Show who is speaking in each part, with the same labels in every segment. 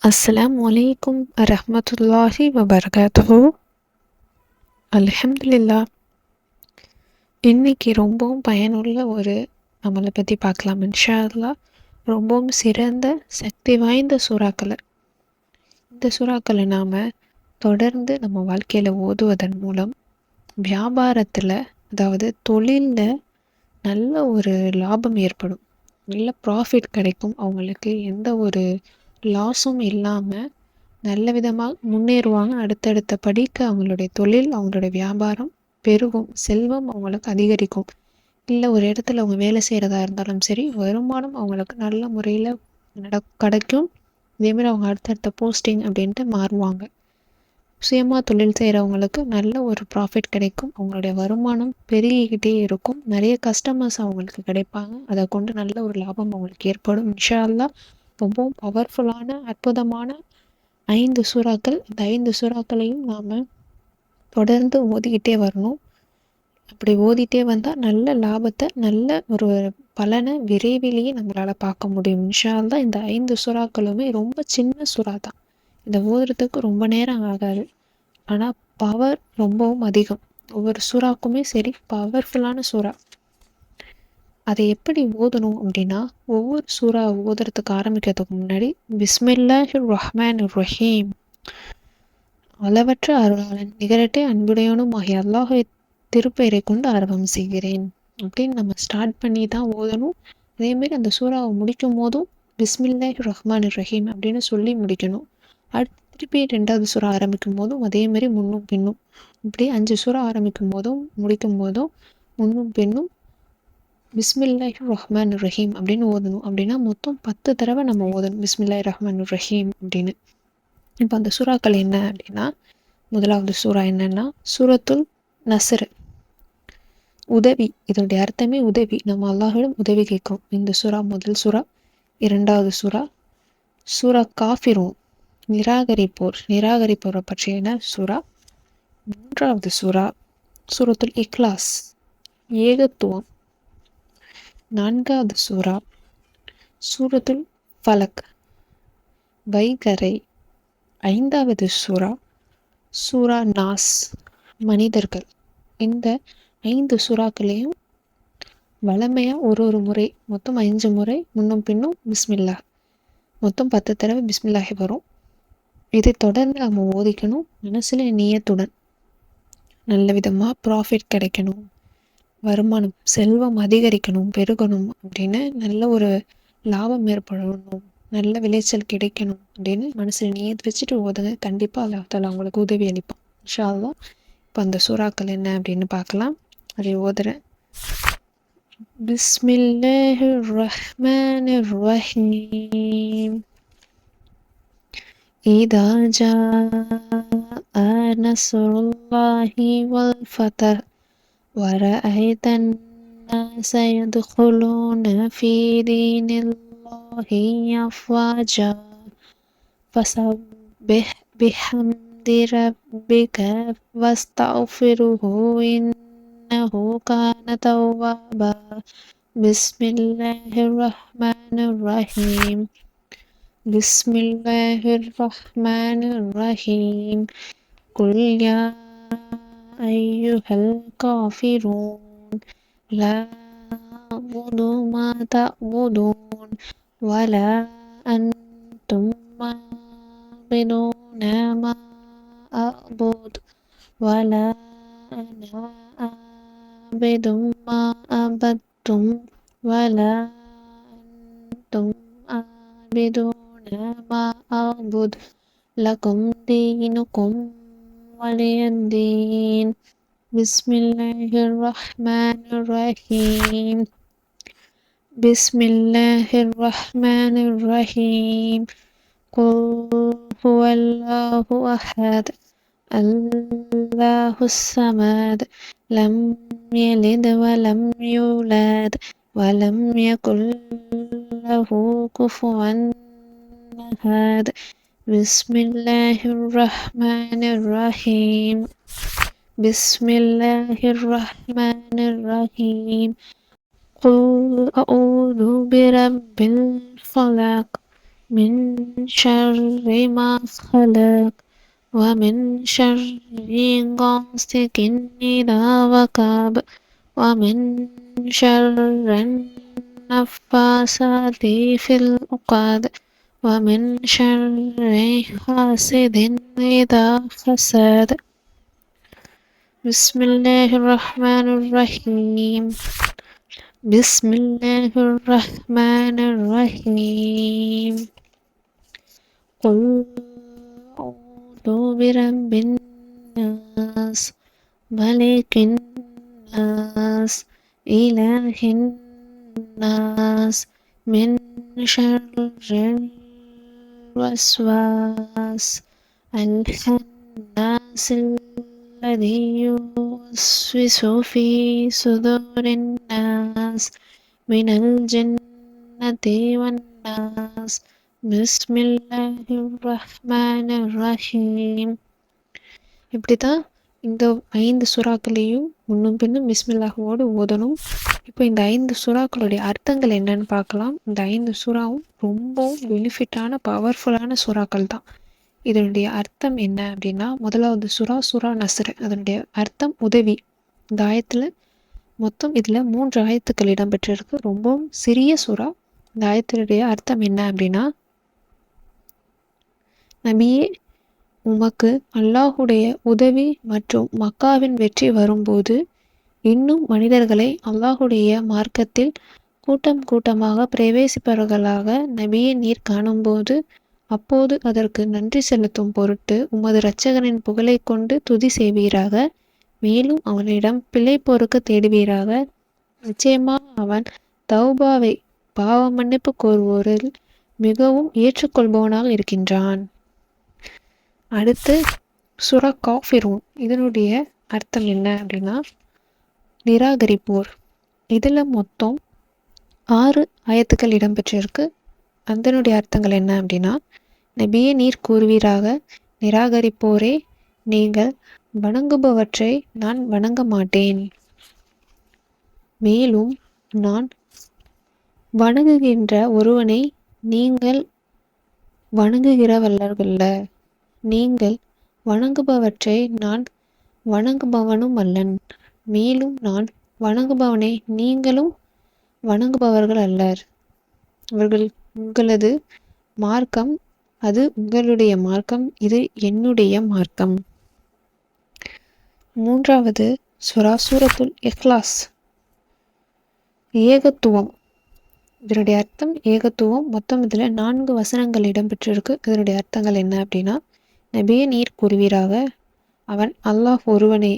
Speaker 1: அஸ்ஸலாமு அலைக்கும் வரஹ்மத்துல்லாஹி வபரகாத்துஹு. அல்ஹம்துலில்லாஹ். இன்னைக்கு ரொம்பவும் பயனுள்ள ஒரு அமலை பற்றி பார்க்கலாம் இன்ஷா அல்லாஹ். ரொம்பவும் சிறந்த சக்தி வாய்ந்த சூறாக்களை இந்த சூறாக்களை நாம் தொடர்ந்து நம்ம வாழ்க்கையில் ஓதுவதன் மூலம் வியாபாரத்தில், அதாவது தொழிலில் நல்ல ஒரு லாபம் ஏற்படும், நல்ல ப்ராஃபிட் கிடைக்கும். அவங்களுக்கு எந்த ஒரு லாஸும் இல்லாமல் நல்ல விதமாக முன்னேறுவாங்க. அடுத்தடுத்த படிக்கு அவங்களுடைய தொழில், அவங்களுடைய வியாபாரம் பெருகும், செல்வம் அவங்களுக்கு அதிகரிக்கும். இல்லை ஒரு இடத்துல அவங்க வேலை செய்கிறதா இருந்தாலும் சரி, வருமானம் அவங்களுக்கு நல்ல முறையில் கிடைக்கும். இதேமாதிரி அவங்க அடுத்தடுத்த போஸ்டிங் அப்படின்ட்டு மாறுவாங்க. சுயமாக தொழில் செய்கிறவங்களுக்கு நல்ல ஒரு ப்ராஃபிட் கிடைக்கும். அவங்களுடைய வருமானம் பெருகிக்கிட்டே இருக்கும். நிறைய கஸ்டமர்ஸ் அவங்களுக்கு கிடைப்பாங்க. அதை கொண்டு நல்ல ஒரு லாபம் அவங்களுக்கு ஏற்படும் இன்ஷா அல்லாஹ். ரொம்பவும் பவர்ஃபுல்லான அற்புதமான 5 சூறாக்கள். இந்த 5 சூறாக்களையும் நாம் தொடர்ந்து ஓதிக்கிட்டே வரணும். அப்படி ஓதிட்டே வந்தால் நல்ல லாபத்தை, நல்ல ஒரு பலனை விரைவிலேயே நம்மளால் பார்க்க முடியும் இன்ஷா அல்லாஹ். இந்த 5 சூறாக்களுமே ரொம்ப சின்ன சூறா தான். இதை ஓதுறதுக்கு ரொம்ப நேரம் ஆகாது. ஆனால் பவர் ரொம்பவும் அதிகம். ஒவ்வொரு சூறாக்குமே சரி பவர்ஃபுல்லான சூறா. அதை எப்படி ஓதணும் அப்படின்னா, ஒவ்வொரு சூறா ஓதுறதுக்கு ஆரம்பிக்கிறதுக்கு முன்னாடி பிஸ்மில்லாஹிர் ரஹ்மானிர் ரஹீம், அளவற்ற அருளாளன் நிகரற்ற அன்புடையவனும் ஆகிய அல்லாஹ் திருப்பெயரை கொண்டு ஆரம்பம் செய்கிறேன் அப்படின்னு நம்ம ஸ்டார்ட் பண்ணி தான் ஓதணும். அதேமாரி அந்த சூறாவை முடிக்கும் போதும் பிஸ்மில்லாஹிர் ரஹ்மானிர் ரஹீம் அப்படின்னு சொல்லி முடிக்கணும். அடுத்து திருப்பி 2வது சூறா ஆரம்பிக்கும் போதும் அதேமாரி முன்னும் பின்னும், இப்படி 5 சூறா ஆரம்பிக்கும் போதும் முடிக்கும் போதும் முன்னும் பின்னும் பிஸ்மில்லாஹிர் ரஹ்மானிர் ரஹீம் அப்படின்னு ஓதணும். அப்படின்னா மொத்தம் 10 தடவை நம்ம ஓதணும் பிஸ்மில்லாஹிர் ரஹ்மானிர் ரஹீம் அப்படின்னு. இப்போ அந்த சூறாக்கள் என்ன அப்படின்னா, முதலாவது சூறா என்னன்னா சூரத்துல் நஸ்ர், உதவி. இதனுடைய அர்த்தமே உதவி. நம்ம அல்லாஹ்விடம் உதவி கேட்கும். இந்த சூறா முதல் சூறா. 2வது சூறா சூரா காஃபிரூன், நிராகரிப்போரை பற்றின சூறா. 3வது சூறா சூரத்துல் இக்லாஸ், ஏகத்துவம். 4வது சூறா சூரத்துல் ஃபலக், வைகரை. 5வது சூறா சூரா நாஸ், மனிதர்கள். இந்த 5 சூறாக்களையும் வளமையாக ஒரு முறை, மொத்தம் 5 முறை முன்னும் பின்னும் பிஸ்மில்லா, மொத்தம் 10 தடவை பிஸ்மில்லாஹி வரும். இதை தொடர்ந்து நம்ம ஓதிக்கணும். மனசில் நியத்துடன் நல்ல விதமாக ப்ராஃபிட் கிடைக்கணும், வருமானம் செல்வம் அதிகரிக்கணும், பெருகணும் அப்படின்னு, நல்ல ஒரு லாபம் ஏற்படணும், நல்ல விளைச்சல் கிடைக்கணும் அப்படின்னு மனசில் நியத்து வச்சுட்டு ஓதுங்க. கண்டிப்பாக அல்லாஹ் தஆலா உங்களுக்கு உதவி அளிப்பான் இன்ஷா அல்லாஹ். இப்போ அந்த சூறாக்கள் என்ன அப்படின்னு பார்க்கலாம். அதை ஓதுறேன். பிஸ்மில்லாஹிர் ரஹ்மானிர் ரஹீம். இதா ஜாஅ நஸ்ருல்லாஹி வல் ஃபத்ஹ் وَرَأَيْتَ النَّاسَ يَدْخُلُونَ فِي دِينِ اللَّهِ أَفْوَاجًا فَسَبِّحْ بِحَمْدِ رَبِّكَ وَاسْتَغْفِرْهُ إِنَّهُ كَانَ تَوَّابًا. بسم الله الرحمن الرحيم. بسم الله الرحمن الرحيم. قل يا أيها الكافرون لا أعبد ما تعبدون ولا أنتم عابدون ما أعبد ولا أنا عابد ما عبدتم ولا أنتم عابدون ما أعبد لكم دينكم ولي الدين. بسم الله الرحمن الرحيم. بسم الله الرحمن الرحيم. قل هو الله أحد الله الصمد لم يلد ولم يولد ولم يكن له كفوا أحد. بسم الله الرحمن الرحيم. بسم الله الرحمن الرحيم. قل أعوذ برب الفلق من شر ما خلق ومن شر غاسق إذا وقب ومن شر النفاثات في العقد ومن شر حاسد إذا حسد بسم الله الرحمن الرحيم بسم الله الرحمن الرحيم قل أعوذ برب الناس ملك الناس إله الناس من شر الوسواس الخناس الذي يوسوس في صدور الناس من الجنة والناس بسم الله الرحمن الرحيم. இப்படி தான் இந்த 5 சூறாக்களையும் முன்னும் பின்னும் பிஸ்மில்லாஹோடு ஓதணும். இப்போ இந்த 5 சூறாக்களுடைய அர்த்தங்கள் என்னன்னு பார்க்கலாம். இந்த 5 சூறாவும் ரொம்பவும் பெனிஃபிட்டான பவர்ஃபுல்லான சூறாக்கள் தான். இதனுடைய அர்த்தம் என்ன அப்படின்னா, முதலாவது சூரா நஸ்ர். அதனுடைய அர்த்தம் உதவி. இந்த ஆயத்தில் மொத்தம் இதில் 3 ஆயத்துக்கள் இடம்பெற்றிருக்கு. ரொம்பவும் சிறிய சூறா. இந்த ஆயத்தினுடைய அர்த்தம் என்ன அப்படின்னா, நபியே, உமக்கு அல்லாஹுடைய உதவி மற்றும் மக்காவின் வெற்றி வரும்போது இன்னும் மனிதர்களை அல்லாஹுடைய மார்க்கத்தில் கூட்டம் கூட்டமாக பிரவேசிப்பவர்களாக நபியை நீர் காணும்போது அப்போது அதற்கு நன்றி செலுத்தும் பொருட்டு உமது இரட்சகனின் புகழை கொண்டு துதி செய்வீராக. மேலும் அவனிடம் பிழைப்போருக்கு தேடுவீராக. நிச்சயமாக அவன் தௌபாவை பாவ மன்னிப்பு கோருவோரில் மிகவும் ஏற்றுக்கொள்பவனாக இருக்கின்றான். அடுத்து சூரா காஃபிரூன். இதனுடைய அர்த்தம் என்ன அப்படின்னா, நிராகரிப்போர். இதில் மொத்தம் 6 ஆயத்துக்கள் இடம்பெற்றிருக்கு. அதனுடைய அர்த்தங்கள் என்ன அப்படின்னா, நபியே நீர் கூறுவீராக, நிராகரிப்போரே, நீங்கள் வணங்குபவற்றை நான் வணங்க மாட்டேன். மேலும் நான் வணங்குகின்ற ஒருவனை நீங்கள் வணங்குகிறவர்களல்ல. நீங்கள் வணங்குபவற்றை நான் வணங்குபவனும் அல்லன். மேலும் நான் வணங்குபவனை நீங்களும் வணங்குபவர்கள் அல்லர். அவர்கள் உங்களது மார்க்கம், அது உங்களுடைய மார்க்கம், இது என்னுடைய மார்க்கம். மூன்றாவது சூரத்துல் இக்லாஸ். ஏகத்துவம். இதனுடைய அர்த்தம் ஏகத்துவம். மொத்தம் இதில் 4 வசனங்கள் இடம்பெற்றிருக்கு. இதனுடைய அர்த்தங்கள் என்ன அப்படின்னா, நபியே நீர் கூறுவீராக, அவன் அல்லாஹ் ஒருவனே.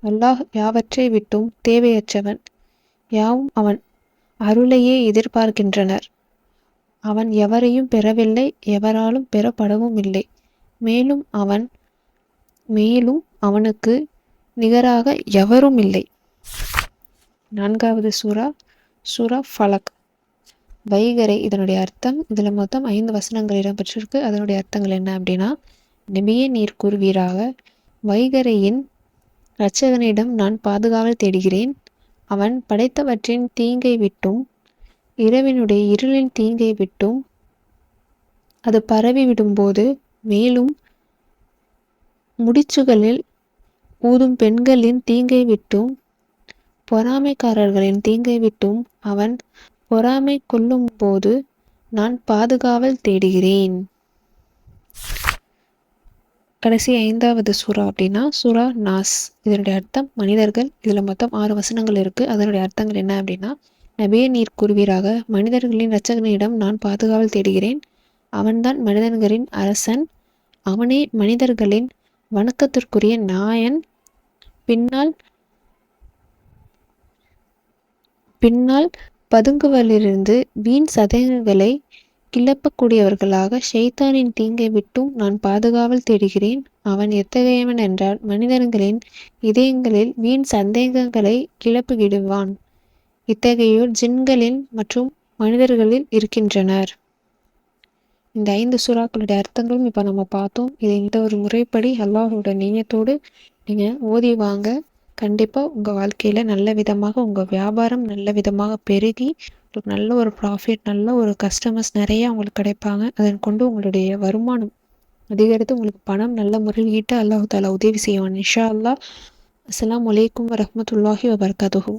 Speaker 1: அல்லாஹ் யாவற்றை விட்டும் தேவையற்றவன். யாவும் அவன் அருளையே எதிர்பார்க்கின்றனர். அவன் எவரையும் பெறவில்லை, எவராலும் பெறப்படவும் இல்லை. மேலும் அவனுக்கு நிகராக எவரும் இல்லை. 4வது சூரா ஃபலக். வைகரை. இதனுடைய அர்த்தம் இதில் மொத்தம் 5 வசனங்கள் இடம்பெற்றிருக்கு. அதனுடைய அர்த்தங்கள் என்ன அப்படின்னா, நபியே நீர் கூறுவீராக, வைகரையின் இரட்சகனிடம் நான் பாதுகாவல் தேடுகிறேன். அவன் படைத்தவற்றின் தீங்கை விட்டும் இரவினுடைய இருளின் தீங்கை விட்டும் அது பரவிவிடும்போது, மேலும் முடிச்சுகளில் ஊதும் பெண்களின் தீங்கை விட்டும் பொறாமைக்காரர்களின் தீங்கை விட்டும் அவன் பொறாமை கொள்ளும் போது நான் பாதுகாவல் தேடுகிறேன். கடைசி 5வது சூரா அப்படின்னா சூரா நாஸ். இதனுடைய அர்த்தம் மனிதர்கள். இதில் மொத்தம் 6 வசனங்கள் இருக்குது. அதனுடைய அர்த்தங்கள் என்ன அப்படின்னா, நபியே நீர் கூறுவீராக, மனிதர்களின் இரட்சகனிடம் நான் பாதுகாவல் தேடுகிறேன். அவன்தான் மனிதர்களின் அரசன். அவனே மனிதர்களின் வணக்கத்திற்குரிய நாயன். பின்னால் பதுங்குவதிலிருந்து வீண் சதேகங்களை கிளப்பக்கூடியவர்களாக ஷைத்தானின் தீங்கை விட்டும் நான் பாதுகாவல் தேடுகிறேன். அவன் எத்தகையவன் என்றால், மனிதர்களின் இதயங்களில் வீண் சந்தேகங்களை கிளப்பிவிடுவான். இத்தகையோர் ஜின்களில் மற்றும் மனிதர்களில் இருக்கின்றனர். இந்த 5 சூறாக்களுடைய அர்த்தங்களும் இப்போ நம்ம பார்த்தோம். இதை இந்த ஒரு முறைப்படி அல்லாஹோட நியத்தோடு நீங்கள் ஓதி வாங்க. கண்டிப்பாக உங்கள் வாழ்க்கையில் நல்ல விதமாக உங்கள் வியாபாரம் நல்ல விதமாக பெருகி உங்களுக்கு நல்ல ஒரு ப்ராஃபிட் நல்ல ஒரு கஸ்டமர்ஸ் நிறையா உங்களுக்கு கிடைப்பாங்க. அதன் கொண்டு உங்களுடைய வருமானம் அதிகரித்து உங்களுக்கு பணம் நல்ல முறையில் ஈட்ட அல்லாஹ் தாலா உதவி செய்வான் இன்ஷா அல்லாஹ். அஸ்ஸலாமு அலைக்கும் வரஹ்மத்துல்லாஹி வபரகாத்துஹு.